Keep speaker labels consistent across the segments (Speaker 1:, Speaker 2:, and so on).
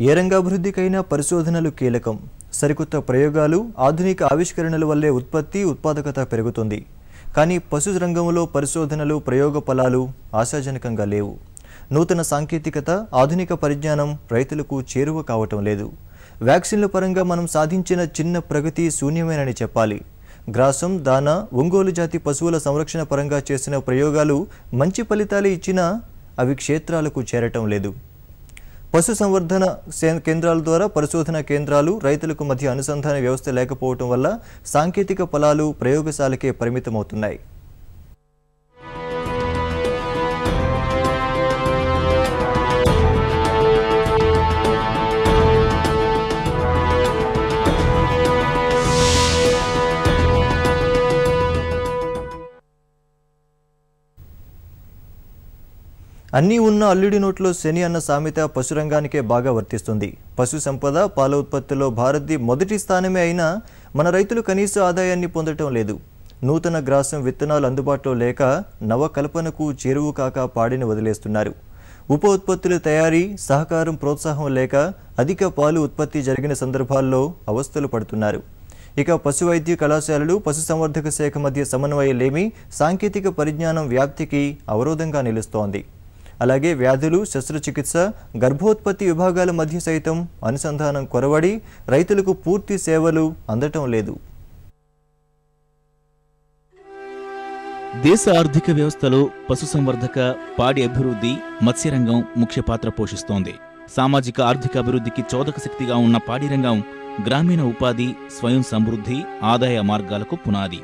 Speaker 1: ఏ రంగాభివృద్ధికైనా పరిశోధనలు కీలకం. సరికొత్త ప్రయోగాలు, ఆధునిక ఆవిష్కరణల వల్లే ఉత్పాదకత పెరుగుతుంది. కానీ పశు రంగంలో పరిశోధనలు, ప్రయోగ ఫలాలు ఆశాజనకంగా లేవు. నూతన సాంకేతికత, ఆధునిక పరిజ్ఞానం రైతులకు చేరువ కావటం లేదు. వ్యాక్సిన్ల పరంగా మనం సాధించిన చిన్న ప్రగతి శూన్యమేనని చెప్పాలి. గ్రాసం, దానా, ఒంగోలు జాతి పశువుల సంరక్షణ పరంగా చేసిన ప్రయోగాలు మంచి ఫలితాలే ఇచ్చినా అవి క్షేత్రాలకు చేరటం లేదు. పశు సంవర్ధన కేంద్రాల ద్వారా పరిశోధన కేంద్రాలు, రైతులకు మధ్య అనుసంధాన వ్యవస్థ లేకపోవటం వల్ల సాంకేతిక ఫలాలు ప్రయోగశాలకే పరిమితమవుతున్నాయి. అన్నీ ఉన్న అల్లుడి నోట్లో శని అన్న సామెత పశురంగానికే బాగా వర్తిస్తుంది. పశు సంపద, పాల ఉత్పత్తిలో భారత్ మొదటి స్థానమే అయినా మన రైతులు కనీస ఆదాయాన్ని పొందటం లేదు. నూతన గ్రాసం విత్తనాలు అందుబాటులో లేక నవకల్పనకు చేరువు కాక పాడిని వదిలేస్తున్నారు. ఉప ఉత్పత్తుల తయారీ, సహకారం, ప్రోత్సాహం లేక అధిక పాలు ఉత్పత్తి జరిగిన సందర్భాల్లో అవస్థలు పడుతున్నారు. ఇక పశు వైద్య కళాశాలలు, పశుసంవర్ధక శాఖ మధ్య సమన్వయలేమి సాంకేతిక పరిజ్ఞానం వ్యాప్తికి అవరోధంగా నిలుస్తోంది. అలాగే వ్యాధులు, శస్త్రచికిత్స, గర్భోత్పత్తి విభాగాల మధ్య సైతం అనుసంధానం కొరవడి రైతులకు పూర్తి సేవలు అందటం లేదు.
Speaker 2: దేశ ఆర్థిక వ్యవస్థలో పశుసంవర్ధక, పాడి అభివృద్ధి, మత్స్యరంగం ముఖ్య పాత్ర పోషిస్తోంది. సామాజిక ఆర్థిక అభివృద్ధికి చోదక శక్తిగా ఉన్న పాడి రంగం గ్రామీణ ఉపాధి, స్వయం సమృద్ధి, ఆదాయ మార్గాలకు పునాది.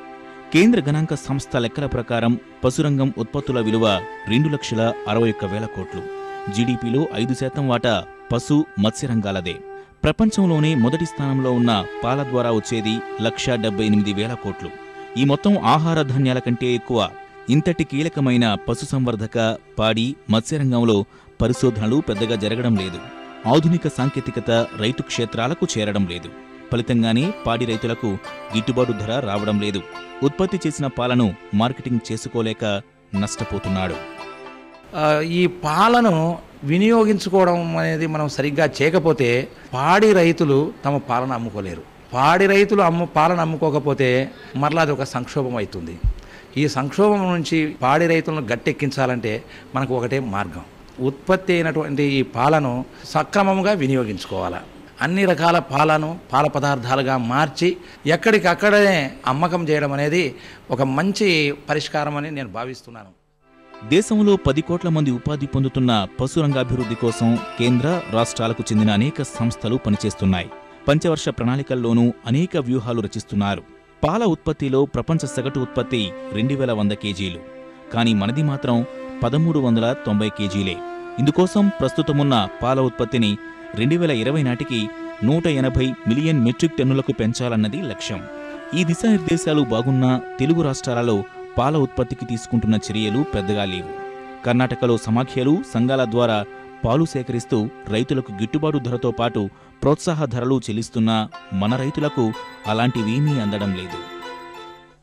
Speaker 2: కేంద్ర గణాంక సంస్థ లెక్కల ప్రకారం పశురంగం ఉత్పత్తుల విలువ 2,61,000 కోట్లు. జీడీపీలో 5% వాటా పశు, మత్స్యరంగాలదే. ప్రపంచంలోనే మొదటి స్థానంలో ఉన్న పాల ద్వారా వచ్చేది 1,78,000 కోట్లు. ఈ మొత్తం ఆహార ధాన్యాల కంటే ఎక్కువ. ఇంతటి కీలకమైన పశుసంవర్ధక, పాడి, మత్స్యరంగంలో పరిశోధనలు పెద్దగా జరగడం లేదు. ఆధునిక సాంకేతికత రైతు క్షేత్రాలకు చేరడం లేదు. ఫలితంగానే పాడి రైతులకు గిట్టుబాటు ధర రావడం లేదు. ఉత్పత్తి చేసిన పాలను మార్కెటింగ్ చేసుకోలేక నష్టపోతున్నాడు.
Speaker 3: ఈ పాలను వినియోగించుకోవడం అనేది మనం సరిగ్గా చేయకపోతే పాడి రైతులు తమ పాలను అమ్ముకోలేరు. పాడి రైతులు పాలను అమ్ముకోకపోతే మరలా అది ఒక సంక్షోభం అవుతుంది. ఈ సంక్షోభం నుంచి పాడి రైతులను గట్టెక్కించాలంటే మనకు ఒకటే మార్గం. ఉత్పత్తి అయినటువంటి ఈ పాలను సక్రమంగా వినియోగించుకోవాలి. అన్ని రకాల పాలను పాల పదార్థాలుగా మార్చి ఎక్కడికక్కడనే అమ్మకం చేయడం అనేది ఒక మంచి పరిష్కారం అని నేను భావిస్తున్నాను.
Speaker 2: దేశంలో 10 కోట్ల మంది ఉపాధి పొందుతున్న పశురంగాభివృద్ధి కోసం కేంద్ర, రాష్ట్రాలకు చెందిన అనేక సంస్థలు పనిచేస్తున్నాయి. పంచవర్ష ప్రణాళికల్లోనూ అనేక వ్యూహాలు రచిస్తున్నారు. పాల ఉత్పత్తిలో ప్రపంచ సగటు ఉత్పత్తి 2,100 కేజీలు. కానీ మనది మాత్రం 1,390 కేజీలే. ఇందుకోసం ప్రస్తుతమున్న పాల ఉత్పత్తిని 2020 నాటికి 180 మిలియన్ మెట్రిక్ టన్నులకు పెంచాలన్నది లక్ష్యం. ఈ దిశానిర్దేశాలు బాగున్నా తెలుగు రాష్ట్రాలలో పాల ఉత్పత్తికి తీసుకుంటున్న చర్యలు పెద్దగా లేవు. కర్ణాటకలో సమాఖ్యలు, సంఘాల ద్వారా పాలు సేకరిస్తూ రైతులకు గిట్టుబాటు ధరతో పాటు ప్రోత్సాహ ధరలు చెల్లిస్తున్నా మన రైతులకు అలాంటివేమీ అందడం లేదు.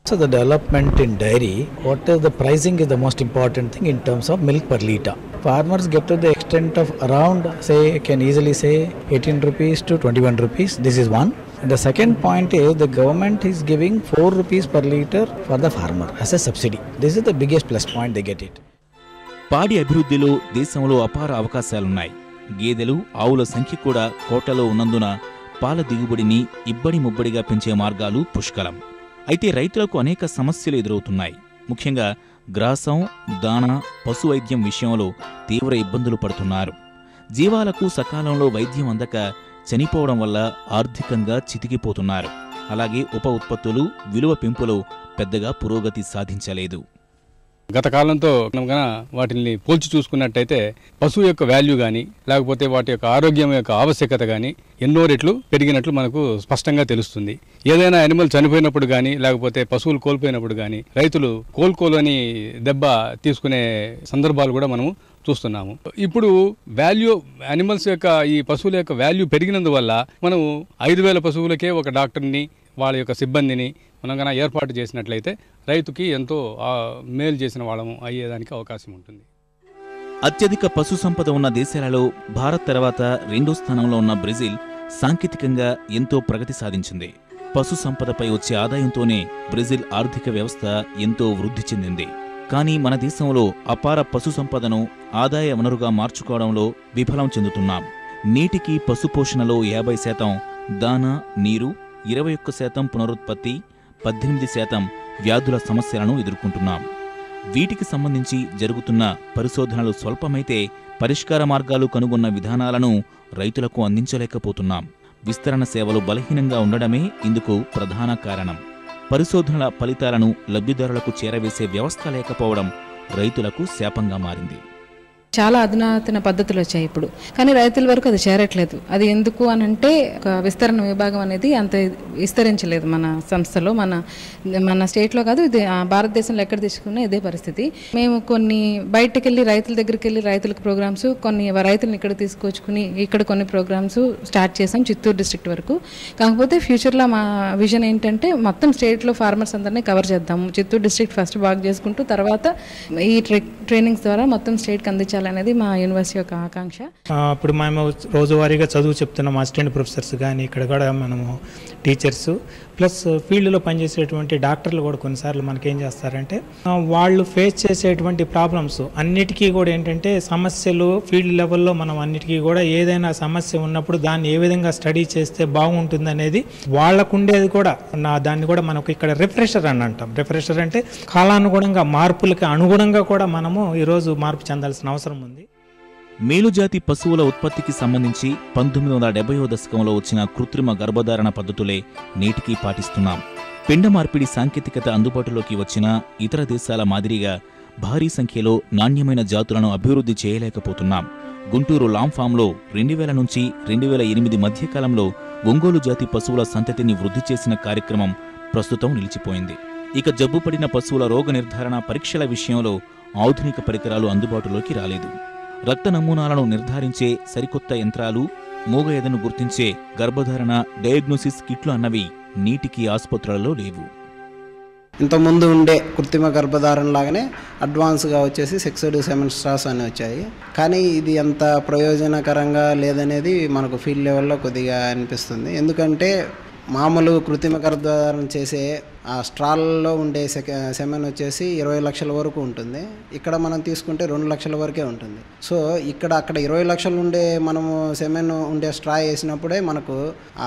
Speaker 4: So the development in dairy, what is the pricing is the most important thing in terms of milk per litre. Farmers get to the extent of around, say, can easily say 18 rupees to 21 rupees. This is one. And the second point is the government is giving 4 rupees per litre for the farmer as a subsidy. This is the biggest plus point they get it.
Speaker 2: పాడి అభివృద్ధిలో దేశంలో అపార అవకాశాలున్నాయి. గేదెలు, ఆవుల సంఖ్య కూడా కోట్లలో ఉన్నందున పాల దిగుబడిని ఇబ్బడి ముబ్బడిగా పెంచే మార్గాలు పుష్కలం. అయితే రైతులకు అనేక సమస్యలు ఎదురవుతున్నాయి. ముఖ్యంగా గ్రాసం, దానా, పశు వైద్యం విషయంలో తీవ్ర ఇబ్బందులు పడుతున్నారు. జీవాలకు సకాలంలో వైద్యం అందక చనిపోవడం వల్ల ఆర్థికంగా చితికిపోతున్నారు. అలాగే ఉప ఉత్పత్తులు, విలువ పెంపులో పెద్దగా పురోగతి సాధించలేదు.
Speaker 5: గత కాలంతో వాటిని పోల్చి చూసుకున్నట్టయితే పశువు యొక్క వాల్యూ కానీ, లేకపోతే వాటి యొక్క ఆరోగ్యం యొక్క ఆవశ్యకత కానీ ఎన్నో రెట్లు పెరిగినట్లు మనకు స్పష్టంగా తెలుస్తుంది. ఏదైనా యానిమల్ చనిపోయినప్పుడు కానీ, లేకపోతే పశువులు కోల్పోయినప్పుడు కానీ రైతులు కోలుకోలేని దెబ్బ తీసుకునే సందర్భాలు కూడా మనము చూస్తున్నాము. ఇప్పుడు వాల్యూ యానిమల్స్ యొక్క, ఈ పశువుల యొక్క వాల్యూ పెరిగినందువల్ల మనం 5,000 పశువులకే ఒక డాక్టర్ని, వాళ్ళ యొక్క సిబ్బందిని మనం కన్నా ఏర్పాటు చేసినట్లయితే రైతుకి ఎంతో మేలు చేసిన వాళ్ళము అయ్యేదానికి అవకాశం ఉంటుంది.
Speaker 2: అత్యధిక పశు సంపద ఉన్న దేశాలలో భారత్ తర్వాత రెండో స్థానంలో ఉన్న బ్రెజిల్ సాంకేతికంగా ఎంతో ప్రగతి సాధించింది. పశు సంపదపై వచ్చే ఆదాయంతోనే బ్రెజిల్ ఆర్థిక వ్యవస్థ ఎంతో వృద్ధి చెందింది. కానీ మన దేశంలో అపార పశు సంపదను ఆదాయ వనరుగా మార్చుకోవడంలో విఫలం చెందుతున్నాం. నీటికి పశుపోషణలో 50%, దానా, నీరు 21% పునరుత్పత్తి, 18% వ్యాధుల సమస్యలను ఎదుర్కొంటున్నాం. వీటికి సంబంధించి జరుగుతున్న పరిశోధనలు స్వల్పమైతే పరిష్కార మార్గాలు కనుగొన్న విధానాలను రైతులకు అందించలేకపోతున్నాం. విస్తరణ సేవలు బలహీనంగా ఉండడమే ఇందుకు ప్రధాన కారణం. పరిశోధనల ఫలితాలను లబ్ధిదారులకు చేరవేసే వ్యవస్థ లేకపోవడం రైతులకు శాపంగా మారింది.
Speaker 6: చాలా అధునాతన పద్ధతులు వచ్చాయి ఇప్పుడు, కానీ రైతుల వరకు అది చేరట్లేదు. అది ఎందుకు అని అంటే ఒక విస్తరణ విభాగం అనేది అంత విస్తరించలేదు మన సంస్థలో, మన స్టేట్లో కాదు, ఇది భారతదేశంలో ఎక్కడ తీసుకున్నా ఇదే పరిస్థితి. మేము కొన్ని బయటకు వెళ్ళి రైతుల దగ్గరికి వెళ్ళి రైతులకు ప్రోగ్రామ్స్, కొన్ని రైతులను ఇక్కడ తీసుకొచ్చుకుని ఇక్కడ కొన్ని ప్రోగ్రామ్స్ స్టార్ట్ చేసాం చిత్తూరు డిస్ట్రిక్ట్ వరకు. కాకపోతే ఫ్యూచర్లో మా విజన్ ఏంటంటే మొత్తం స్టేట్లో ఫార్మర్స్ అందరినీ కవర్ చేద్దాము. చిత్తూరు డిస్ట్రిక్ట్ ఫస్ట్ బాగా చేసుకుంటూ తర్వాత ఈ ట్రైనింగ్స్ ద్వారా మొత్తం స్టేట్కి అందించాలి అనేది మా యూనివర్సిటీ యొక్క ఆకాంక్ష.
Speaker 7: ఇప్పుడు మేము రోజువారీగా చదువు చెప్తున్నాం, అసిస్టెంట్ ప్రొఫెసర్స్ కానీ ఇక్కడ కూడా మనము టీచర్స్ ప్లస్ ఫీల్డ్లో పనిచేసేటువంటి డాక్టర్లు కూడా కొన్నిసార్లు మనకేం చేస్తారంటే వాళ్ళు ఫేస్ చేసేటువంటి ప్రాబ్లమ్స్ అన్నిటికీ కూడా ఏంటంటే సమస్యలు ఫీల్డ్ లెవెల్లో మనం అన్నిటికీ కూడా ఏదైనా సమస్య ఉన్నప్పుడు దాన్ని ఏ విధంగా స్టడీ చేస్తే బాగుంటుంది అనేది వాళ్ళకు ఉండేది కూడా దాన్ని కూడా మనకు ఇక్కడ రిఫ్రెషర్ అని అంటాం. రిఫ్రెషర్ అంటే కాలానుగుణంగా మార్పులకి అనుగుణంగా కూడా మనము ఈరోజు మార్పు చెందాల్సిన అవసరం ఉంది.
Speaker 2: మేలుజాతి పశువుల ఉత్పత్తికి సంబంధించి 1970వ దశకంలో వచ్చిన కృత్రిమ గర్భధారణ పద్ధతులే నేటికీ పాటిస్తున్నాం. పిండ మార్పిడి సాంకేతికత అందుబాటులోకి వచ్చిన ఇతర దేశాల మాదిరిగా భారీ సంఖ్యలో నాణ్యమైన జాతులను అభివృద్ధి చేయలేకపోతున్నాం. గుంటూరు లామ్ ఫామ్లో 2000 నుంచి 2008 మధ్యకాలంలో ఒంగోలు జాతి పశువుల సంతతిని వృద్ధి చేసిన కార్యక్రమం ప్రస్తుతం నిలిచిపోయింది. ఇక జబ్బుపడిన పశువుల రోగ నిర్ధారణ పరీక్షల విషయంలో ఆధునిక పరికరాలు అందుబాటులోకి రాలేదు. రక్త నమూనాలను నిర్ధారించే సరికొత్త యంత్రాలు, మూగ ఎదను గుర్తించే గర్భధారణ డయాగ్నోసిస్ కిట్లు అన్నవి నీటికి ఆసుపత్రులలో లేవు.
Speaker 8: ఇంతకుముందు ఉండే కృత్రిమ గర్భధారణ లాగానే అడ్వాన్స్గా వచ్చేసి సెక్స్డ్ సెమెన్ స్ట్రాస్ అని వచ్చాయి. కానీ ఇది ఎంత ప్రయోజనకరంగా లేదనేది మనకు ఫీల్డ్ లెవెల్లో కొద్దిగా అనిపిస్తుంది. ఎందుకంటే మామూలు కృత్రిమ గర్భధారణ చేసే ఆ స్ట్రాల్లో ఉండే సెమెన్ వచ్చేసి 20 లక్షల వరకు ఉంటుంది. ఇక్కడ మనం తీసుకుంటే 2 లక్షల వరకే ఉంటుంది. సో అక్కడ 20 లక్షలు ఉండే మనము సెమెన్ ఉండే స్ట్రా వేసినప్పుడే మనకు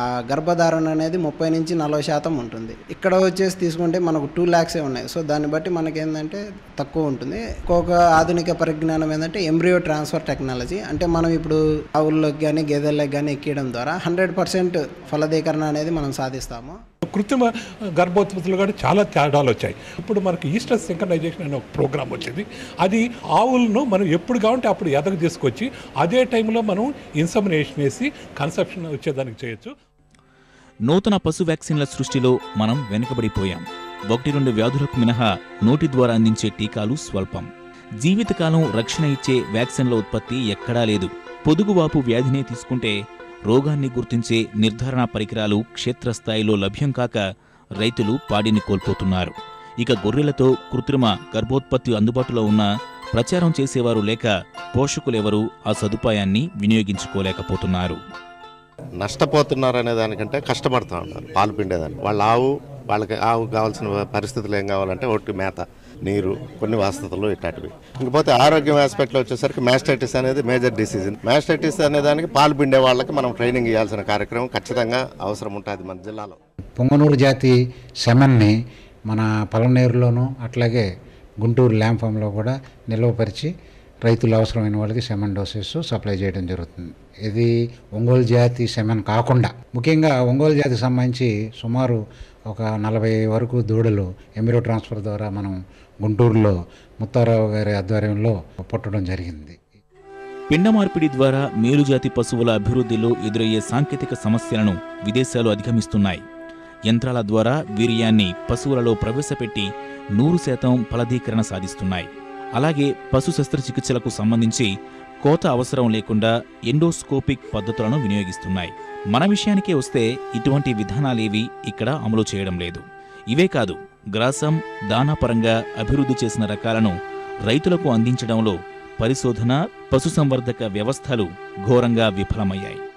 Speaker 8: ఆ గర్భధారణ అనేది 30 నుంచి 40% ఉంటుంది. ఇక్కడ వచ్చేసి తీసుకుంటే మనకు 2 lakhs ఉన్నాయి. సో దాన్ని బట్టి మనకేంటంటే తక్కువ ఉంటుంది. ఇంకొక ఆధునిక పరిజ్ఞానం ఏంటంటే ఎంబ్రియో ట్రాన్స్ఫర్ టెక్నాలజీ. అంటే మనం ఇప్పుడు ఆవుల్లోకి కానీ గేదెల్లోకి కానీ ఎక్కియడం ద్వారా 100% ఫలదీకరణ అనేది మనం సాధిస్తాము.
Speaker 9: కృత్రిమ గర్భోత్పత్తులు కూడా చాలా తేడాలు వచ్చాయి. ఇప్పుడు మనకి ఈస్టర్ సింక్రనైజేషన్ అనే ఒక ప్రోగ్రామ్ వచ్చింది. అది ఆవులను మనం ఎప్పుడు కావాలంటే అప్పుడు ఎదగ తీసుకొచ్చి అదే టైంలో మనం ఇన్సమినేషన్ వేసి కన్సెప్షన్ వచ్చేదానికి చేయొచ్చు.
Speaker 2: నూతన పశు వ్యాక్సిన్ల సృష్టిలో మనం వెనుకబడిపోయాం. 1-2 వ్యాధులకు మినహా నోటి ద్వారా అందించే టీకాలు స్వల్పం. జీవితకాలం రక్షణ ఇచ్చే వ్యాక్సిన్ల ఉత్పత్తి ఎక్కడా లేదు. పొదుగువాపు వ్యాధినే తీసుకుంటే రోగాన్ని గుర్తించే నిర్ధారణ పరికరాలు క్షేత్రస్థాయిలో లభ్యం కాక రైతులు పాడిని కోల్పోతున్నారు. ఇక గొర్రెలతో కృత్రిమ గర్భోత్పత్తి అందుబాటులో ఉన్న ప్రచారం చేసేవారు లేక పోషకులెవరూ ఆ సదుపాయాన్ని వినియోగించుకోలేకపోతున్నారు.
Speaker 10: నష్టపోతున్నారు అనే దానికంటే కష్టపడుతూ ఉన్నారు పాలు పిండేదాన్ని. వాళ్ళకి ఆవుకు కావాల్సిన పరిస్థితులు ఏం కావాలంటే ఒకటి మేత, నీరు, కొన్ని వసతులు ఇట్లాంటివి. ఇంకపోతే ఆరోగ్యం ఆస్పెక్ట్లో వచ్చేసరికి మ్యాస్టైటిస్ అనేది మేజర్ డిసీజ్. మ్యాస్టైటిస్ అనే దానికి పాలు పిండే వాళ్ళకి మనం ట్రైనింగ్ ఇవ్వాల్సిన కార్యక్రమం ఖచ్చితంగా అవసరం ఉంటుంది మన జిల్లాలో.
Speaker 11: పొంగనూరు జాతి సెమెన్ని మన పలనేరులోనూ అట్లాగే గుంటూరు ల్యాంప్ ఫామ్లో కూడా నిల్వపరిచి రైతులు అవసరమైన వాళ్ళకి సెమెన్ డోసెస్ సప్లై చేయడం జరుగుతుంది. ఇది ఒంగోలు జాతి సెమెన్ కాకుండా ముఖ్యంగా ఒంగోలు జాతికి సంబంధించి సుమారు ఒక 40 వరకు దూడలు ఎంబ్రియో ట్రాన్స్ఫర్ ద్వారా మనం గుంటూరులో ముత్తారావు గారి ఆధ్వర్యంలో పుట్టడం జరిగింది.
Speaker 2: పిండ మార్పిడి ద్వారా మేలుజాతి పశువుల అభివృద్ధిలో ఎదురయ్యే సాంకేతిక సమస్యలను విదేశాలు అధిగమిస్తున్నాయి. యంత్రాల ద్వారా వీర్యాన్ని పశువులలో ప్రవేశపెట్టి 100% ఫలదీకరణ సాధిస్తున్నాయి. అలాగే పశు శస్త్రచికిత్సలకు సంబంధించి కోత అవసరం లేకుండా ఎండోస్కోపిక్ పద్ధతులను వినియోగిస్తున్నాయి. మన విషయానికే వస్తే ఇటువంటి విధానాలేవి ఇక్కడ అమలు చేయడం లేదు. ఇవే కాదు, గ్రాసం, దానాపరంగా అభివృద్ధి చేసిన రకాలను రైతులకు అందించడంలో పరిశోధన, పశుసంవర్ధక వ్యవస్థలు ఘోరంగా విఫలమయ్యాయి.